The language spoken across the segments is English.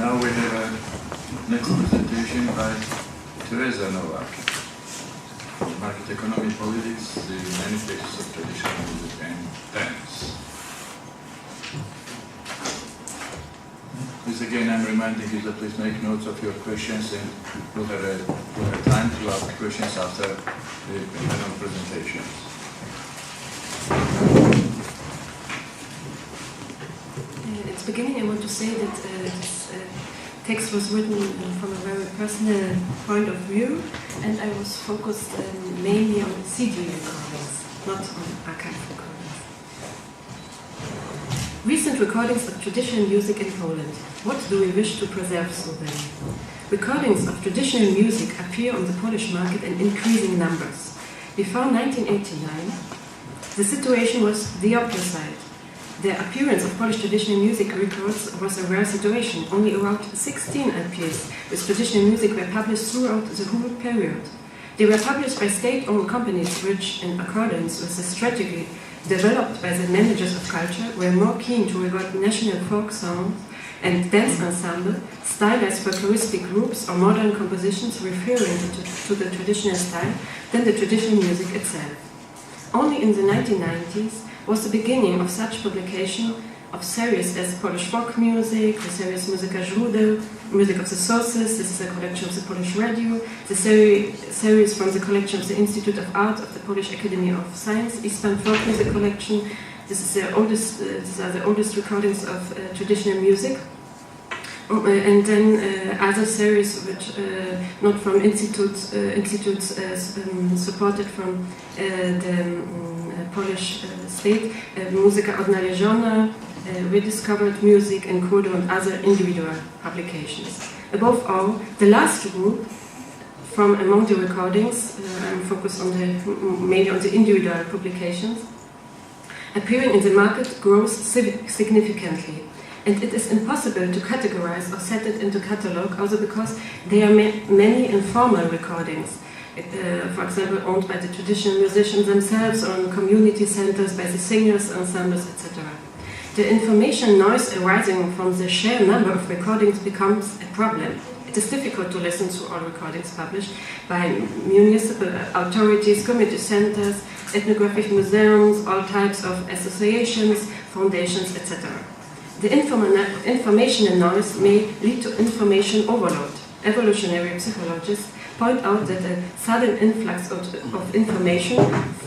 now we have a next presentation by Teresa Nowak. Market Economy Politics, the Manifestos of Traditional Music and Dance. Please again, I'm reminding you that please make notes of your questions, and we'll have time to ask questions after the panel presentations. At the beginning, I want to say that this text was written from a very personal point of view, and I was focused mainly on CD recordings, not on archive recordings. Recent recordings of traditional music in Poland. What do we wish to preserve so then? Recordings of traditional music appear on the Polish market in increasing numbers. Before 1989, the situation was the opposite. The appearance of Polish traditional music records was a rare situation. Only around 16 LPs with traditional music were published throughout the whole period. They were published by state-owned companies which, in accordance with the strategy developed by the managers of culture, were more keen to regard national folk songs and dance ensemble, stylized folkloristic groups, or modern compositions referring to the traditional style than the traditional music itself. Only in the 1990s was the beginning of such publication of series as Polish folk music, the series Muzyka Źródeł, Music of the Sources, this is a collection of the Polish Radio, the series from the collection of the Institute of Art of the Polish Academy of Science, Eastern Folk Music Collection. These are the oldest recordings of traditional music. And then other series which not from institutes supported from the Polish state, Muzyka Odnaleziona, Rediscovered Music, and Kurdo, and other individual publications. Above all, the last group from among the recordings, I'm focused on mainly on the individual publications, appearing in the market grows significantly. And it is impossible to categorize or set it into catalog, also because there are many informal recordings, for example, owned by the traditional musicians themselves, or in community centers by the singers, ensembles, etc. The information noise arising from the sheer number of recordings becomes a problem. It is difficult to listen to all recordings published by municipal authorities, community centers, ethnographic museums, all types of associations, foundations, etc. The information noise may lead to information overload. Evolutionary psychologists point out that a sudden influx of information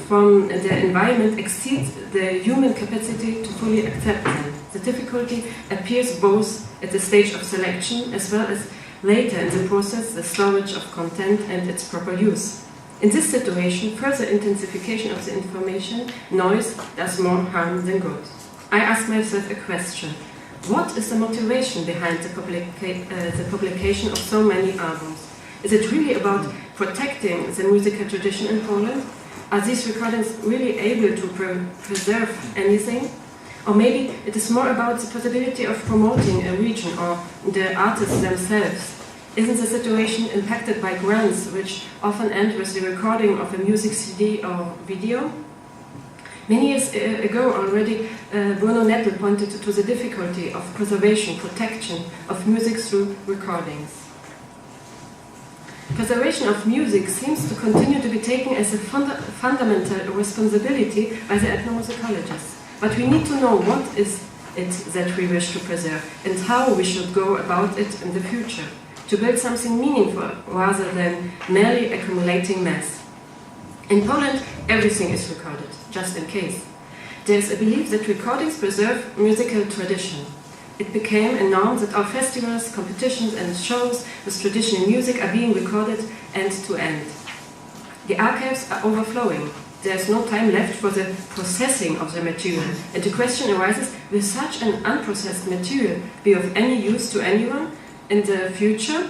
from the environment exceeds the human capacity to fully accept them. The difficulty appears both at the stage of selection as well as later in the process, the storage of content and its proper use. In this situation, further intensification of the information noise does more harm than good. I ask myself a question. What is the motivation behind the publication of so many albums? Is it really about protecting the musical tradition in Poland? Are these recordings really able to preserve anything? Or maybe it is more about the possibility of promoting a region or the artists themselves. Isn't the situation impacted by grants, which often end with the recording of a music CD or video? Many years ago already, Bruno Nettel pointed to the difficulty of preservation, protection of music through recordings. Preservation of music seems to continue to be taken as a fundamental responsibility by the ethnomusicologists. But we need to know what is it that we wish to preserve and how we should go about it in the future, to build something meaningful rather than merely accumulating mass. In Poland, everything is recorded, just in case. There is a belief that recordings preserve musical tradition. It became a norm that our festivals, competitions, and shows with traditional music are being recorded end to end. The archives are overflowing. There is no time left for the processing of the material, and the question arises, will such an unprocessed material be of any use to anyone in the future?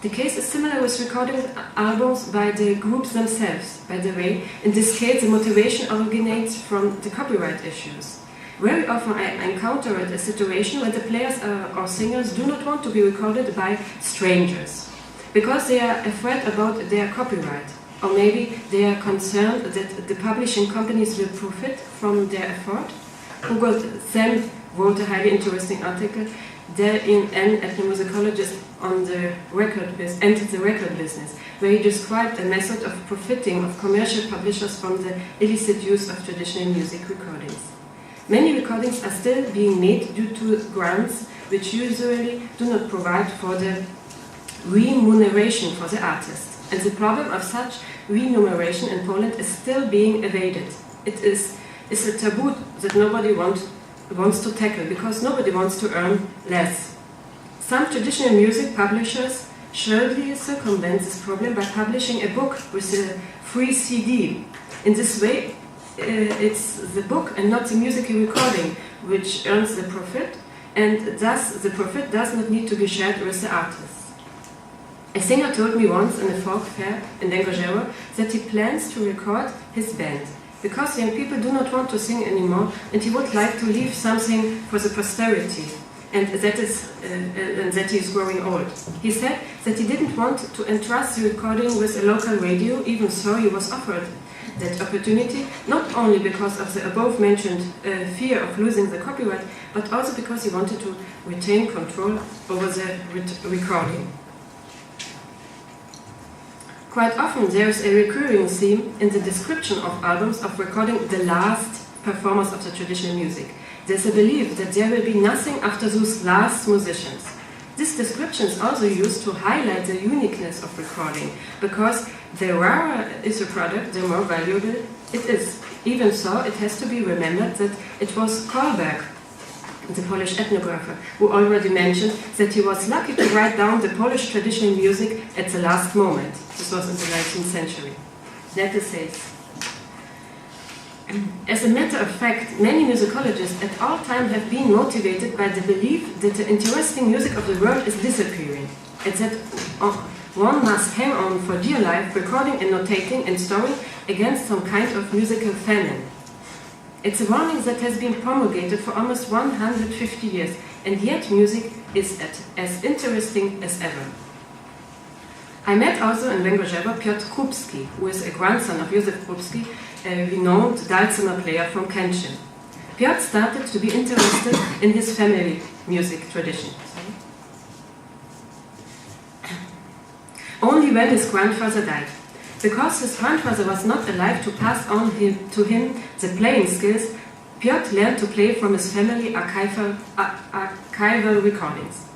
The case is similar with recording albums by the groups themselves. By the way, in this case, the motivation originates from the copyright issues. Very often I encounter a situation where the players or singers do not want to be recorded by strangers, because they are afraid about their copyright. Or maybe they are concerned that the publishing companies will profit from their effort. Hugo Sem wrote a highly interesting article an ethnomusicologist entered the record business, where he described a method of profiting of commercial publishers from the illicit use of traditional music recordings. Many recordings are still being made due to grants which usually do not provide for the remuneration for the artist. And the problem of such remuneration in Poland is still being evaded. It is a taboo that nobody wants to tackle, because nobody wants to earn less. Some traditional music publishers surely circumvent this problem by publishing a book with a free CD. In this way, it's the book and not the musical recording which earns the profit, and thus the profit does not need to be shared with the artists. A singer told me once in a folk fair in Węgorzewo that he plans to record his band because young people do not want to sing anymore, and he would like to leave something for the posterity, and that he is growing old. He said that he didn't want to entrust the recording with a local radio, even so he was offered that opportunity, not only because of the above-mentioned fear of losing the copyright, but also because he wanted to retain control over the recording. Quite often there is a recurring theme in the description of albums of recording the last performers of the traditional music. There's a belief that there will be nothing after those last musicians. This description is also used to highlight the uniqueness of recording, because the rarer is a product, the more valuable it is. Even so, it has to be remembered that it was Kolberg, the Polish ethnographer, who already mentioned that he was lucky to write down the Polish traditional music at the last moment. This was in the 19th century. That says, as a matter of fact, many musicologists at all times have been motivated by the belief that the interesting music of the world is disappearing, and that one must hang on for dear life, recording and notating and storing against some kind of musical famine. It's a warning that has been promulgated for almost 150 years, and yet music is as interesting as ever. I met also in Węgorzewo Piotr Krupski, who is a grandson of Józef Krupski, a renowned dulcimer player from Kętrzyn. Piotr started to be interested in his family music tradition only when his grandfather died. Because his grandfather was not alive to pass on to him the playing skills, Piotr learned to play from his family archival recordings.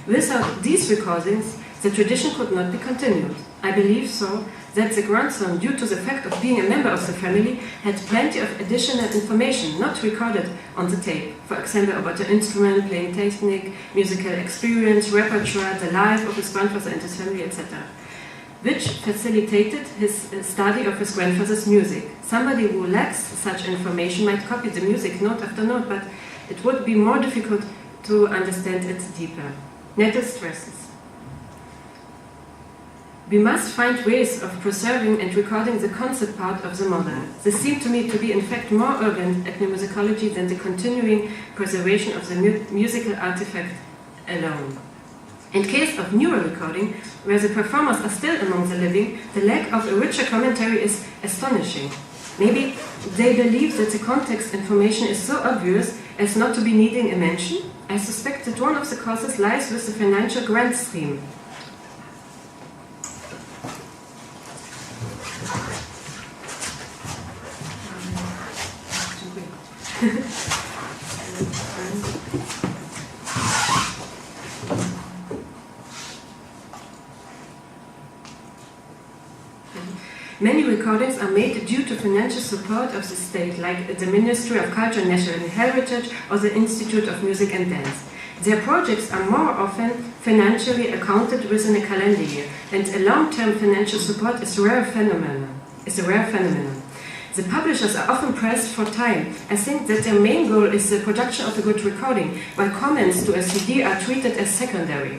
Without these recordings, the tradition could not be continued. I believe so that the grandson, due to the fact of being a member of the family, had plenty of additional information not recorded on the tape. For example, about the instrument, playing technique, musical experience, repertoire, the life of his grandfather and his family, etc., which facilitated his study of his grandfather's music. Somebody who lacks such information might copy the music note after note, but it would be more difficult to understand it deeper. Nettle stresses: we must find ways of preserving and recording the concept part of the model. This seemed to me to be in fact more urgent ethnomusicology than the continuing preservation of the musical artifact alone. In case of newer recording, where the performers are still among the living, the lack of a richer commentary is astonishing. Maybe they believe that the context information is so obvious as not to be needing a mention. I suspect that one of the causes lies with the financial grant stream. Many recordings are made due to financial support of the state, like the Ministry of Culture and National Heritage or the Institute of Music and Dance. Their projects are more often financially accounted within a calendar year, and a long-term financial support is a rare phenomenon. The publishers are often pressed for time. I think that their main goal is the production of a good recording, while comments to a CD are treated as secondary.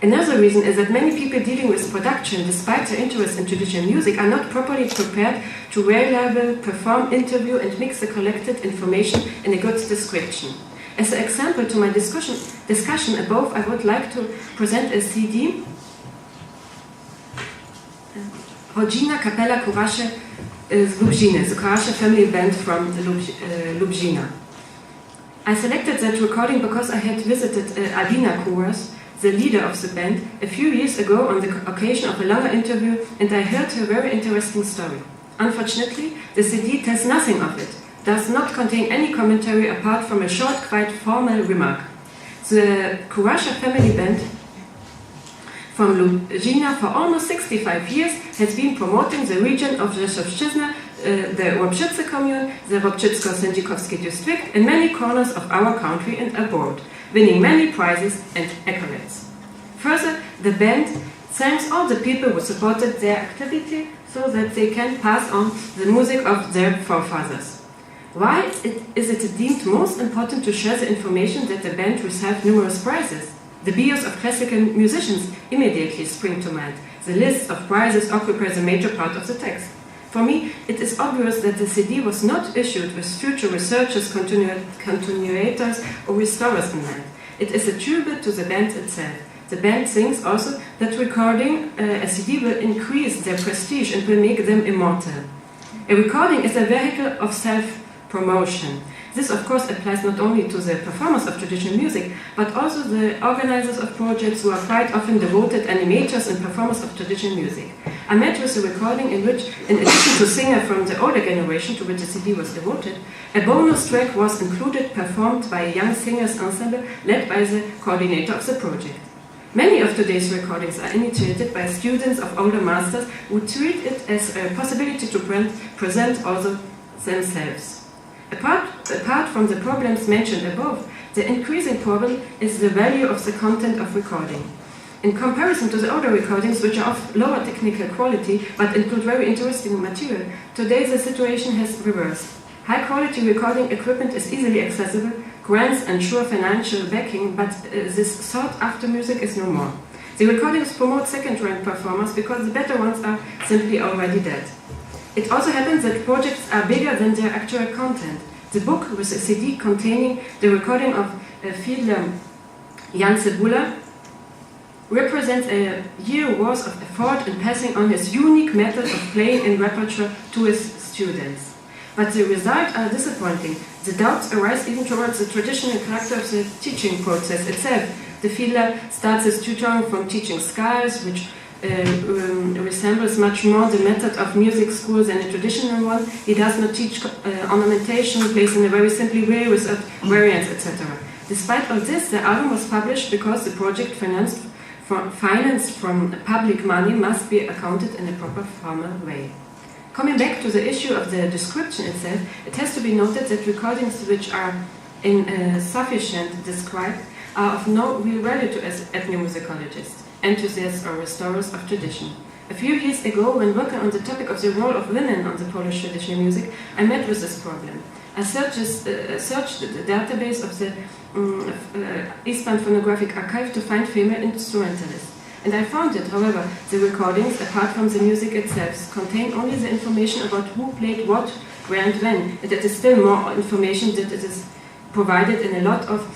Another reason is that many people dealing with production, despite their interest in traditional music, are not properly prepared to reliably perform, interview, and mix the collected information in a good description. As an example to my discussion above, I would like to present a CD, Rodzina Kapela Kurasze z Lubziny, the Kurasze family band from Lubzina. I selected that recording because I had visited Albina Kuras, the leader of the band, a few years ago on the occasion of a longer interview, and I heard her very interesting story. Unfortunately, the CD tells nothing of it, does not contain any commentary apart from a short, quite formal remark. The Kurasha family band from Lubina for almost 65 years has been promoting the region of Rzeszowszczyzna, the Łopczyce commune, the Łopczycko-Sędzikowski district, in many corners of our country and abroad, winning many prizes and accolades. Further, the band thanks all the people who supported their activity so that they can pass on the music of their forefathers. Why is it deemed most important to share the information that the band received numerous prizes? The bios of classical musicians immediately spring to mind. The list of prizes occupies a major part of the text. For me, it is obvious that the CD was not issued with future researchers, continuators, or restorers in mind. It is a tribute to the band itself. The band thinks also that recording a CD will increase their prestige and will make them immortal. A recording is a vehicle of self-promotion. This, of course, applies not only to the performers of traditional music, but also the organizers of projects who are quite often devoted animators and performers of traditional music. I met with a recording in which, in addition to singer from the older generation to which the CD was devoted, a bonus track was included performed by a young singers ensemble led by the coordinator of the project. Many of today's recordings are initiated by students of older masters who treat it as a possibility to present also themselves. Apart from the problems mentioned above, the increasing problem is the value of the content of recording. In comparison to the older recordings, which are of lower technical quality but include very interesting material, today the situation has reversed. High-quality recording equipment is easily accessible, grants ensure financial backing, but this sought-after music is no more. The recordings promote second-rank performers because the better ones are simply already dead. It also happens that projects are bigger than their actual content. The book with a CD containing the recording of fiddler Jan Cebula represents a year's worth of effort in passing on his unique method of playing in repertoire to his students. But the results are disappointing. The doubts arise even towards the traditional character of the teaching process itself. The fiddler starts his tutoring from teaching scales, which resembles much more the method of music school than a traditional one. He does not teach ornamentation, plays in a very simple way without variants, etc. Despite all this, the album was published because the project financed from public money must be accounted in a proper formal way. Coming back to the issue of the description itself, it has to be noted that recordings which are insufficient described are of no real value to ethnomusicologists, enthusiasts or restorers of tradition. A few years ago, when working on the topic of the role of women on the Polish traditional music, I met with this problem. I searched the database of the Eastbound Phonographic Archive to find female instrumentalists. And I found it, however, the recordings, apart from the music itself, contain only the information about who played what, where and when, and it is still more information that it is provided in a lot of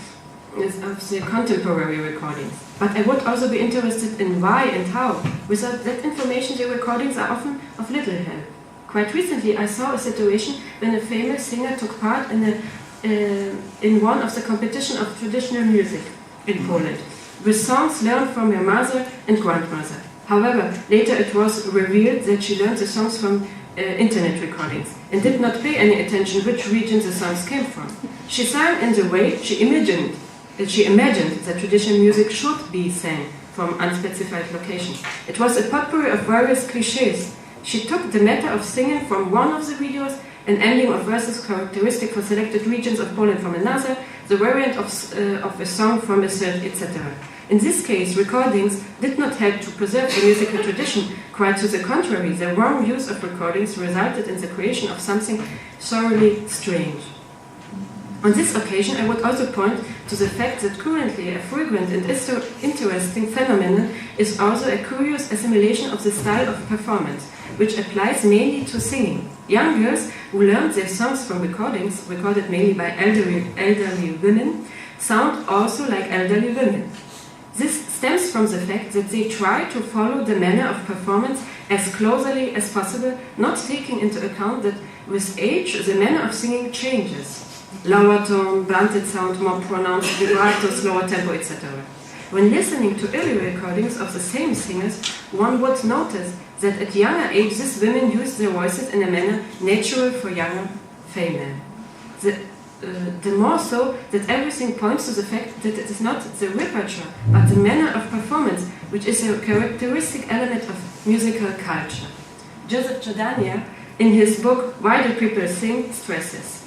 the contemporary recordings. But I would also be interested in why and how. Without that information, the recordings are often of little help. Quite recently, I saw a situation when a famous singer took part in one of the competition of traditional music in Poland, with songs learned from her mother and grandmother. However, later it was revealed that she learned the songs from internet recordings and did not pay any attention which region the songs came from. She sang in the way she imagined that traditional music should be sang from unspecified locations. It was a potpourri of various clichés. She took the matter of singing from one of the videos, an ending of verses characteristic for selected regions of Poland from another, the variant of a song from a third, etc. In this case, recordings did not help to preserve the musical tradition. Quite to the contrary, the wrong use of recordings resulted in the creation of something thoroughly strange. On this occasion, I would also point to the fact that currently a frequent and interesting phenomenon is also a curious assimilation of the style of performance, which applies mainly to singing. Young girls who learned their songs from recordings, recorded mainly by elderly women, sound also like elderly women. This stems from the fact that they try to follow the manner of performance as closely as possible, not taking into account that with age the manner of singing changes. lower tone, blunted sound, more pronounced, vibrato, slower tempo, etc. When listening to early recordings of the same singers, one would notice that at younger age these women used their voices in a manner natural for younger female. The more so that everything points to the fact that it is not the repertoire, but the manner of performance, which is a characteristic element of musical culture. Joseph Jordania, in his book Why Do People Sing?, stresses: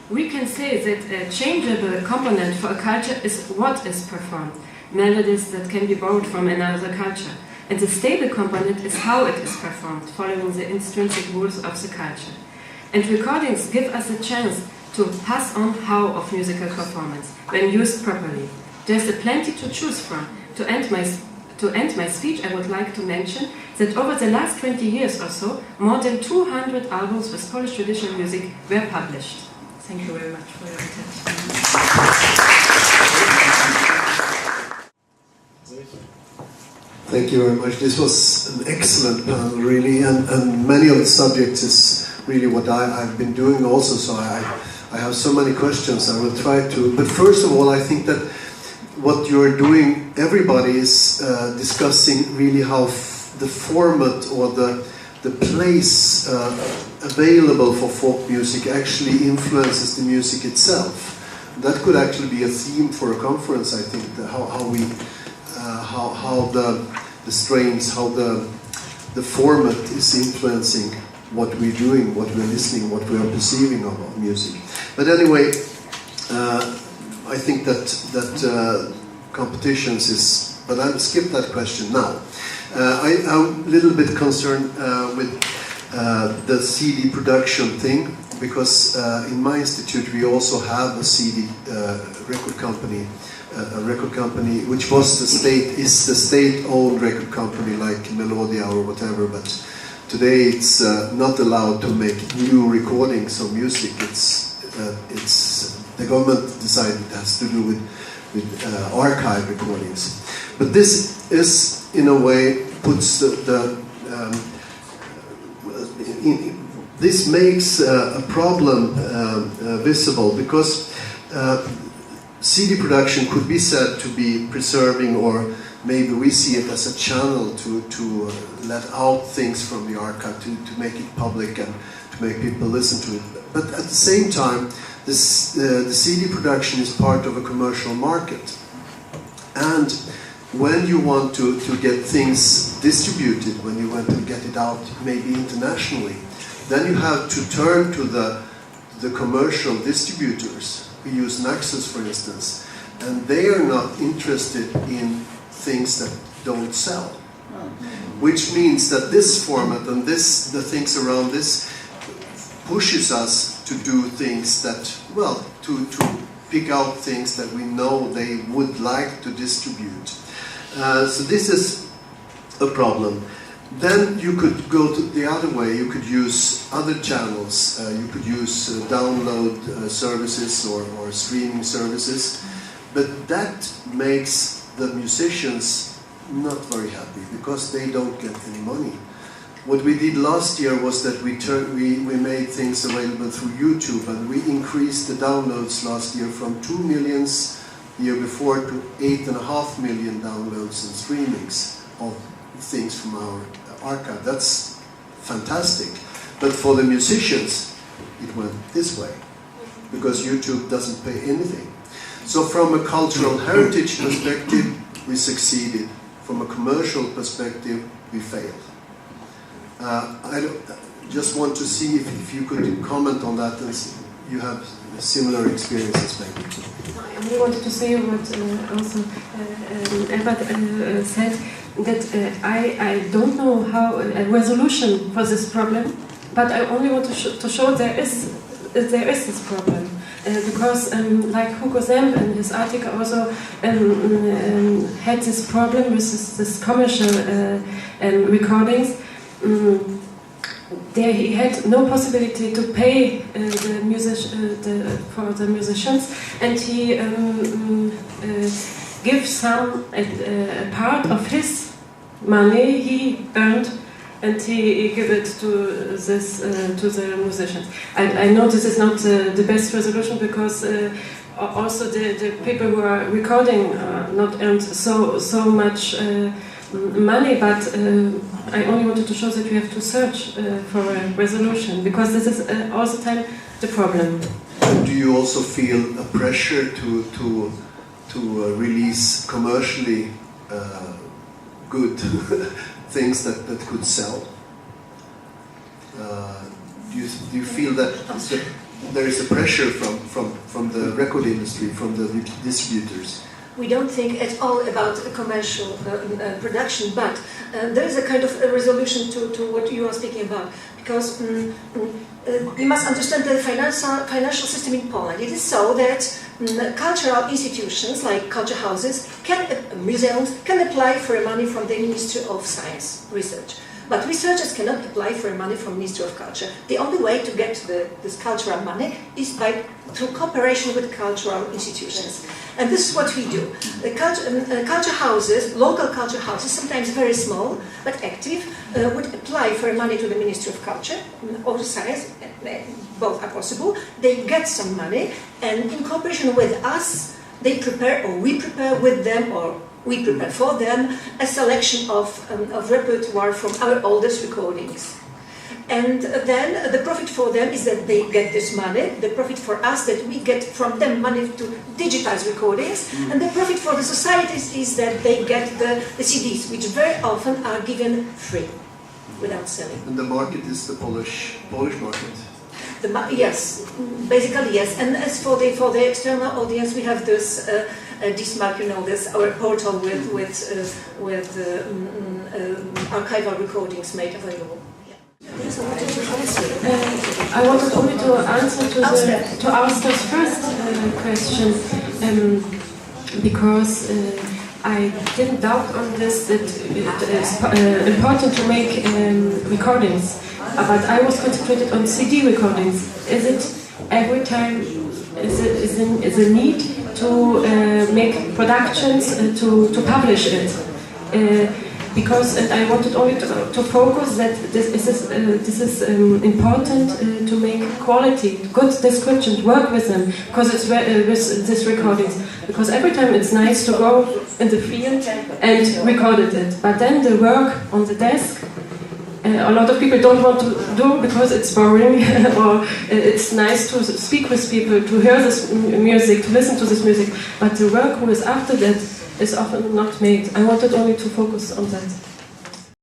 we can say that a changeable component for a culture is what is performed, melodies that can be borrowed from another culture, and the stable component is how it is performed, following the intrinsic rules of the culture. And recordings give us a chance to pass on how of musical performance, when used properly. There's plenty to choose from. To end my speech, I would like to mention that over the last 20 years or so, more than 200 albums with Polish traditional music were published. Thank you very much for your attention. Thank you very much. This was an excellent panel, really, and many of the subjects is really what I've been doing also, so I have so many questions. I will try to, but first of all, I think that what you're doing, everybody is discussing really how the format or the place available for folk music actually influences the music itself. That could actually be a theme for a conference, I think, how the strains, how the format is influencing what we're doing, what we're listening, what we are perceiving of music. But anyway, I think that competitions is, but I'll skip that question now. I'm a little bit concerned with the CD production thing, because in my institute we also have a CD record company, which was the state-owned record company like Melodia or whatever, but today it's not allowed to make new recordings of music. It's the government decided it has to do with archive recordings. But this is, in a way, puts this makes a problem visible, because CD production could be said to be preserving, or maybe we see it as a channel to let out things from the archive, to make it public and to make people listen to it. But at the same time, the CD production is part of a commercial market. And when you want to get things distributed, when you want to get it out maybe internationally, then you have to turn to the commercial distributors. We use Naxos, for instance, and they are not interested in things that don't sell. Which means that this format and the things around this pushes us to do things that, well, to pick out things that we know they would like to distribute. So this is a problem. Then you could go to the other way. You could use other channels. You could use download services or streaming services. But that makes the musicians not very happy, because they don't get any money. What we did last year was that we made things available through YouTube, and we increased the downloads last year from 2 million the year before to 8.5 million downloads and streamings of things from our archive. That's fantastic. But for the musicians, it went this way, because YouTube doesn't pay anything. So from a cultural heritage perspective, we succeeded. From a commercial perspective, we failed. I just want to see if you could comment on that, and you have similar experiences maybe. I only wanted to say what also Albert said, that I don't know how a resolution for this problem, but I only want to show there is this problem. Because like Hugo Zemp in his article also had this problem with this commercial recordings. There he had no possibility to pay for the musicians, and he gives some a part of his money he earned and he give it to the musicians. I know this is not the best resolution because also the people who are recording not earned so much money, but I only wanted to show that you have to search for a resolution, because this is all the time the problem. Do you also feel a pressure to release commercially good things that could sell? Do you feel that there is a pressure from the record industry, from the distributors? We don't think at all about commercial production, but there is a kind of a resolution to what you are speaking about, because we must understand the financial system in Poland. It is so that cultural institutions like culture houses, museums, can apply for money from the Ministry of Science Research. But researchers cannot apply for money from Ministry of Culture. The only way to get this cultural money is through cooperation with cultural institutions. And this is what we do. The culture houses, local culture houses, sometimes very small but active, would apply for money to the Ministry of Culture or Science. Both are possible. They get some money, and in cooperation with us, they prepare, or we prepare with them, or we prepare for them a selection of repertoire from our oldest recordings. And then the profit for them is that they get this money, the profit for us that we get from them money to digitize recordings, and the profit for the societies is that they get the CDs, which very often are given free, without selling. And the market is the Polish market? Yes, basically yes. And as for the external audience, we have this Dismark, this our portal with archival recordings made available. I wanted only to answer to Auster's first question, because I didn't doubt on this that it is important to make recordings, but I was concentrated on CD recordings. Is it every time? Is a need to make productions to publish it? Because I wanted only to focus that this is important to make quality, good descriptions, work with them, because it's with these recordings. Because every time it's nice to go in the field and record it, but then the work on the desk, a lot of people don't want to do because it's boring, or it's nice to speak with people, to hear this music, to listen to this music, but the work who is after that is often not made. I wanted only to focus on that.